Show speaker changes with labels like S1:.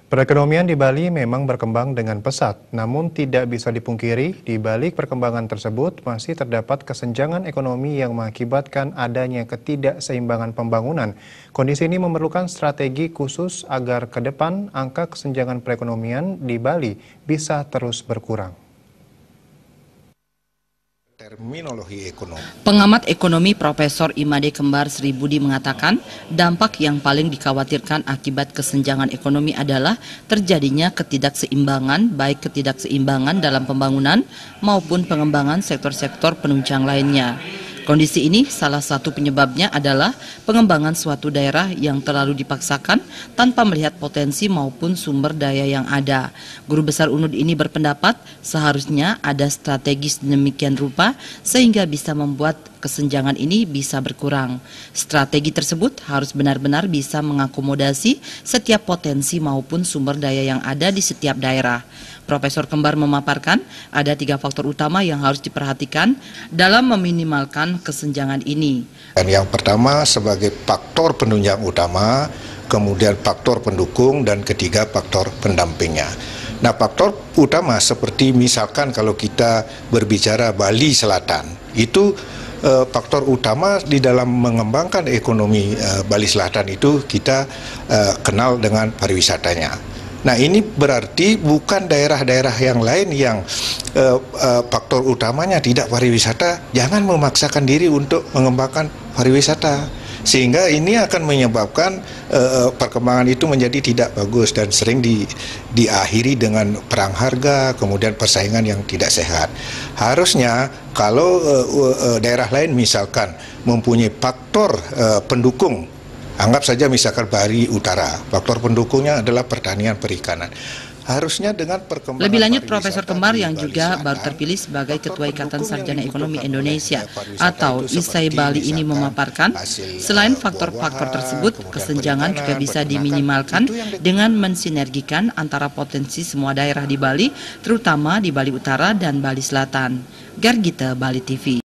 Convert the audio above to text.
S1: Perekonomian di Bali memang berkembang dengan pesat, namun tidak bisa dipungkiri di balik perkembangan tersebut masih terdapat kesenjangan ekonomi yang mengakibatkan adanya ketidakseimbangan pembangunan. Kondisi ini memerlukan strategi khusus agar ke depan angka kesenjangan perekonomian di Bali bisa terus berkurang.
S2: Terminologi ekonomi.
S3: Pengamat ekonomi Profesor Imade Kembar Sri Budi mengatakan dampak yang paling dikhawatirkan akibat kesenjangan ekonomi adalah terjadinya ketidakseimbangan, baik ketidakseimbangan dalam pembangunan maupun pengembangan sektor-sektor penunjang lainnya. Kondisi ini salah satu penyebabnya adalah pengembangan suatu daerah yang terlalu dipaksakan tanpa melihat potensi maupun sumber daya yang ada. Guru Besar UNUD ini berpendapat seharusnya ada strategi sedemikian rupa sehingga bisa membuat kesenjangan ini bisa berkurang. Strategi tersebut harus benar-benar bisa mengakomodasi setiap potensi maupun sumber daya yang ada di setiap daerah. Profesor Kembar memaparkan ada 3 faktor utama yang harus diperhatikan dalam meminimalkan kesenjangan ini.
S2: Dan yang pertama sebagai faktor penunjang utama, kemudian faktor pendukung, dan ketiga faktor pendampingnya. Nah, faktor utama seperti misalkan kalau kita berbicara Bali Selatan, itu faktor utama di dalam mengembangkan ekonomi Bali Selatan itu kita kenal dengan pariwisatanya. Nah, ini berarti bukan daerah-daerah yang lain yang faktor utamanya tidak pariwisata, jangan memaksakan diri untuk mengembangkan pariwisata. Sehingga ini akan menyebabkan perkembangan itu menjadi tidak bagus dan sering diakhiri dengan perang harga, kemudian persaingan yang tidak sehat. Harusnya kalau daerah lain misalkan mempunyai faktor pendukung, anggap saja misalkan Bali Utara, faktor pendukungnya adalah pertanian perikanan. Harusnya dengan perkembangan.
S3: Lebih lanjut, Profesor Kembar yang juga baru terpilih sebagai Ketua Ikatan Sarjana Ekonomi Indonesia atau ISAI Bali ini memaparkan, selain faktor-faktor tersebut, kesenjangan juga bisa diminimalkan dengan mensinergikan antara potensi semua daerah di Bali, terutama di Bali Utara dan Bali Selatan. Gargita, Bali TV.